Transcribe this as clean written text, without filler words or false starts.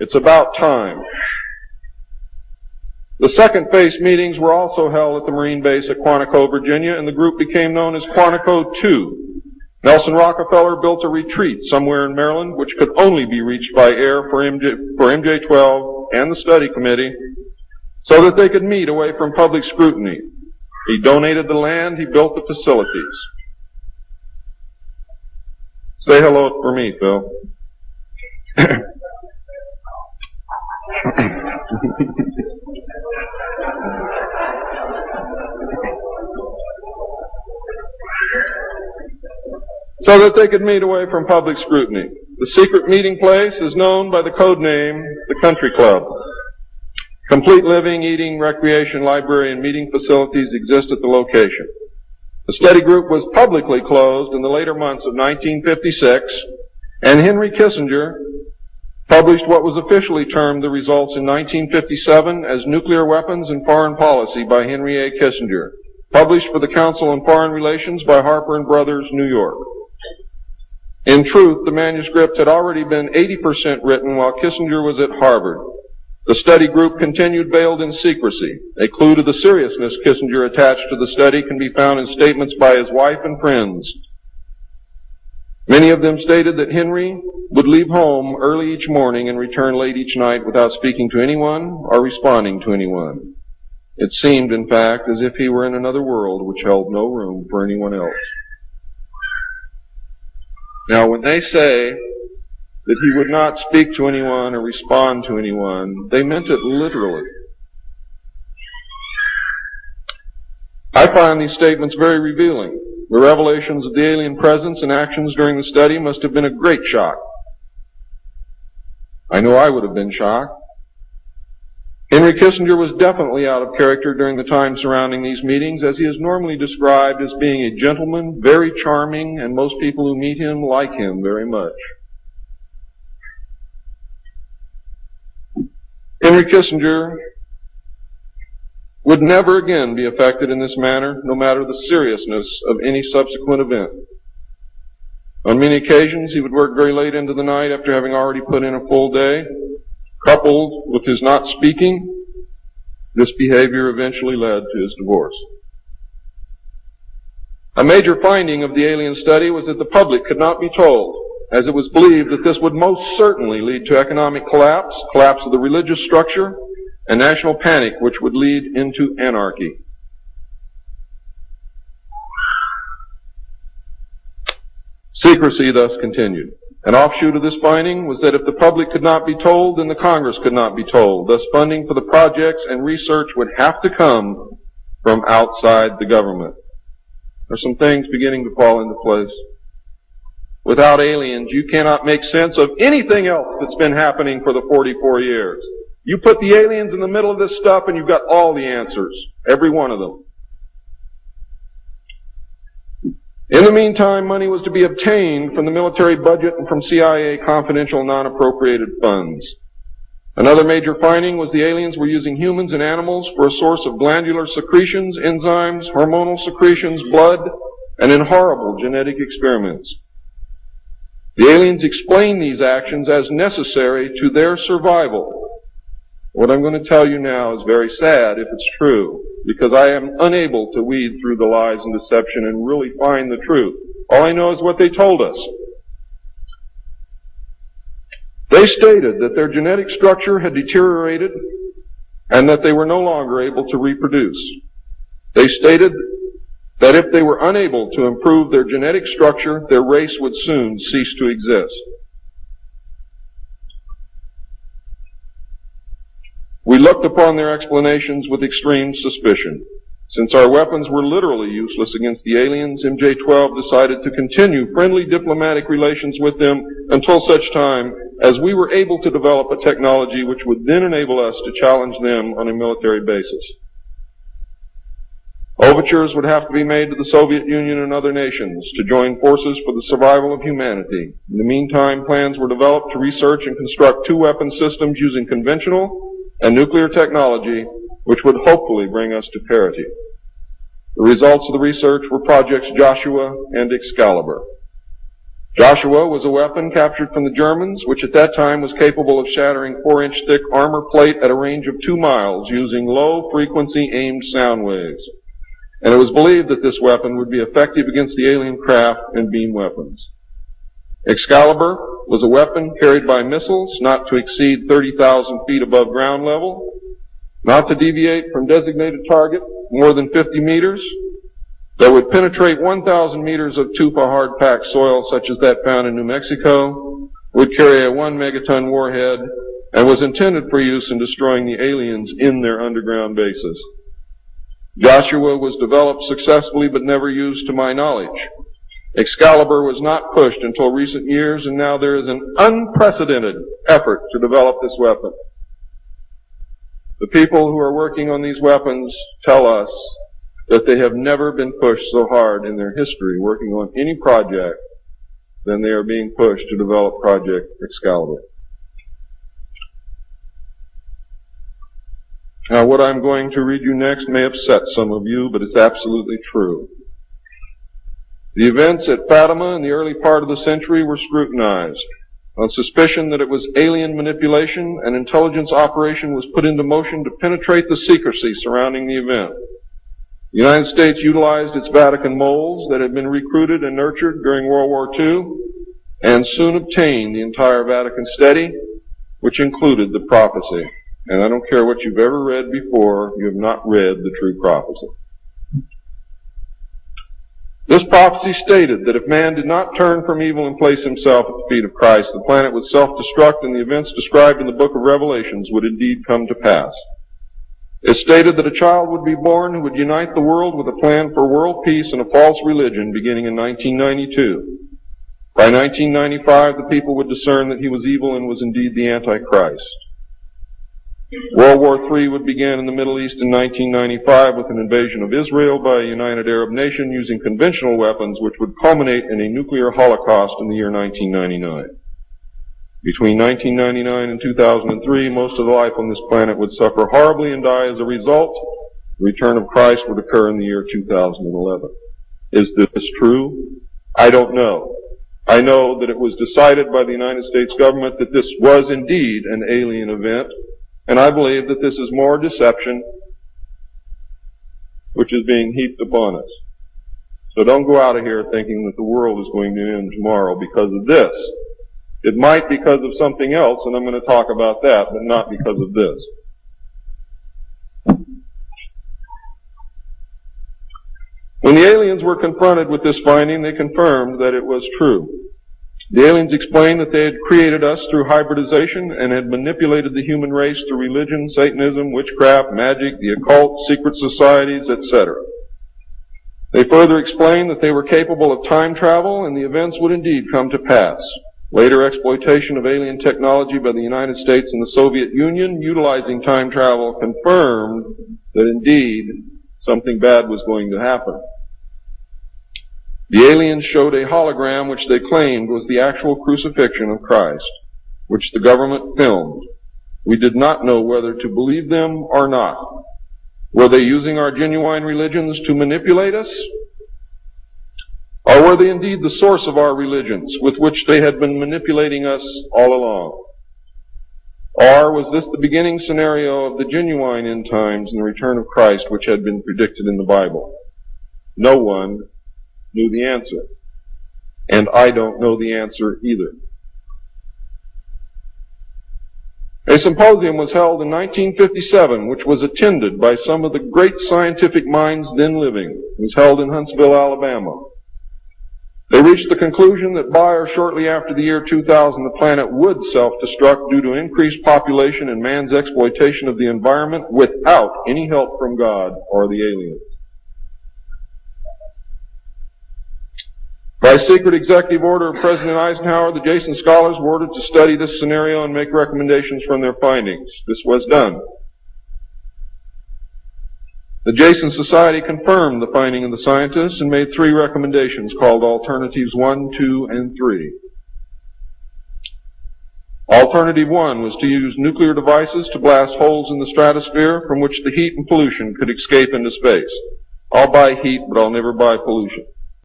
It's about time. The second phase meetings were also held at the Marine base at Quantico, Virginia, and the group became known as Quantico II. Nelson Rockefeller built a retreat somewhere in Maryland which could only be reached by air for MJ-12 and the study committee so that they could meet away from public scrutiny. He donated the land, he built the facilities. Say hello for me, Phil. So that they could meet away from public scrutiny. The secret meeting place is known by the code name the Country Club. Complete living, eating, recreation, library, and meeting facilities exist at the location. The study group was publicly closed in the later months of 1956, and Henry Kissinger published what was officially termed the results in 1957 as Nuclear Weapons and Foreign Policy by Henry A. Kissinger, published for the Council on Foreign Relations by Harper & Brothers, New York. In truth, the manuscript had already been 80% written while Kissinger was at Harvard. The study group continued veiled in secrecy. A clue to the seriousness Kissinger attached to the study can be found in statements by his wife and friends. Many of them stated that Henry would leave home early each morning and return late each night without speaking to anyone or responding to anyone. It seemed, in fact, as if he were in another world which held no room for anyone else. Now, when they say that he would not speak to anyone or respond to anyone, they meant it literally. I find these statements very revealing. The revelations of the alien presence and actions during the study must have been a great shock. I know I would have been shocked. Henry Kissinger was definitely out of character during the time surrounding these meetings, as he is normally described as being a gentleman, very charming, and most people who meet him like him very much. Henry Kissinger would never again be affected in this manner, no matter the seriousness of any subsequent event. On many occasions, he would work very late into the night after having already put in a full day. Coupled with his not speaking, this behavior eventually led to his divorce. A major finding of the alien study was that the public could not be told, as it was believed that this would most certainly lead to economic collapse, collapse of the religious structure, and national panic, which would lead into anarchy. Secrecy thus continued. An offshoot of this finding was that if the public could not be told, then the Congress could not be told. Thus, funding for the projects and research would have to come from outside the government. There are some things beginning to fall into place. Without aliens, you cannot make sense of anything else that's been happening for the 44 years. You put the aliens in the middle of this stuff and you've got all the answers. Every one of them. In the meantime, money was to be obtained from the military budget and from CIA confidential non-appropriated funds. Another major finding was the aliens were using humans and animals for a source of glandular secretions, enzymes, hormonal secretions, blood, and in horrible genetic experiments. The aliens explained these actions as necessary to their survival. What I'm going to tell you now is very sad if it's true, because I am unable to weed through the lies and deception and really find the truth. All I know is what they told us. They stated that their genetic structure had deteriorated and that they were no longer able to reproduce. They stated that if they were unable to improve their genetic structure, their race would soon cease to exist. We looked upon their explanations with extreme suspicion. Since our weapons were literally useless against the aliens, MJ-12 decided to continue friendly diplomatic relations with them until such time as we were able to develop a technology which would then enable us to challenge them on a military basis. Overtures would have to be made to the Soviet Union and other nations to join forces for the survival of humanity. In the meantime, plans were developed to research and construct two weapon systems using conventional and nuclear technology, which would hopefully bring us to parity. The results of the research were projects Joshua and Excalibur. Joshua was a weapon captured from the Germans, which at that time was capable of shattering 4-inch thick armor plate at a range of 2 miles using low-frequency aimed sound waves. And it was believed that this weapon would be effective against the alien craft and beam weapons. Excalibur was a weapon carried by missiles not to exceed 30,000 feet above ground level, not to deviate from designated target more than 50 meters, that would penetrate 1,000 meters of tufa hard-packed soil such as that found in New Mexico, would carry a 1 megaton warhead, and was intended for use in destroying the aliens in their underground bases. Joshua was developed successfully but never used to my knowledge. Excalibur was not pushed until recent years, and now there is an unprecedented effort to develop this weapon. The people who are working on these weapons tell us that they have never been pushed so hard in their history working on any project than they are being pushed to develop Project Excalibur. Now, what I'm going to read you next may upset some of you, but it's absolutely true. The events at Fatima in the early part of the century were scrutinized. On suspicion that it was alien manipulation, an intelligence operation was put into motion to penetrate the secrecy surrounding the event. The United States utilized its Vatican moles that had been recruited and nurtured during World War II and soon obtained the entire Vatican study, which included the prophecy. And I don't care what you've ever read before, you have not read the true prophecy. This prophecy stated that if man did not turn from evil and place himself at the feet of Christ, the planet would self-destruct and the events described in the book of Revelations would indeed come to pass. It stated that a child would be born who would unite the world with a plan for world peace and a false religion beginning in 1992. By 1995, the people would discern that he was evil and was indeed the Antichrist. World War III would begin in the Middle East in 1995 with an invasion of Israel by a united Arab nation using conventional weapons, which would culminate in a nuclear holocaust in the year 1999. Between 1999 and 2003, most of the life on this planet would suffer horribly and die as a result. The return of Christ would occur in the year 2011. Is this true? I don't know. I know that it was decided by the United States government that this was indeed an alien event, and I believe that this is more deception which is being heaped upon us. So don't go out of here thinking that the world is going to end tomorrow because of this. It might because of something else, and I'm going to talk about that, but not because of this. When the aliens were confronted with this finding, they confirmed that it was true. The aliens explained that they had created us through hybridization and had manipulated the human race through religion, Satanism, witchcraft, magic, the occult, secret societies, etc. They further explained that they were capable of time travel and the events would indeed come to pass. Later exploitation of alien technology by the United States and the Soviet Union utilizing time travel confirmed that indeed something bad was going to happen. The aliens showed a hologram which they claimed was the actual crucifixion of Christ, which the government filmed. We did not know whether to believe them or not. Were they using our genuine religions to manipulate us? Or were they indeed the source of our religions with which they had been manipulating us all along? Or was this the beginning scenario of the genuine end times and the return of Christ which had been predicted in the Bible? No one knew the answer. And I don't know the answer either. A symposium was held in 1957 which was attended by some of the great scientific minds then living. It was held in Huntsville, Alabama. They reached the conclusion that by or shortly after the year 2000, the planet would self-destruct due to increased population and man's exploitation of the environment without any help from God or the aliens. By secret executive order of President Eisenhower, the Jason scholars were ordered to study this scenario and make recommendations from their findings. This was done. The Jason Society confirmed the finding of the scientists and made 3 recommendations called Alternatives 1, 2, and 3. Alternative 1 was to use nuclear devices to blast holes in the stratosphere from which the heat and pollution could escape into space. I'll buy heat, but I'll never buy pollution.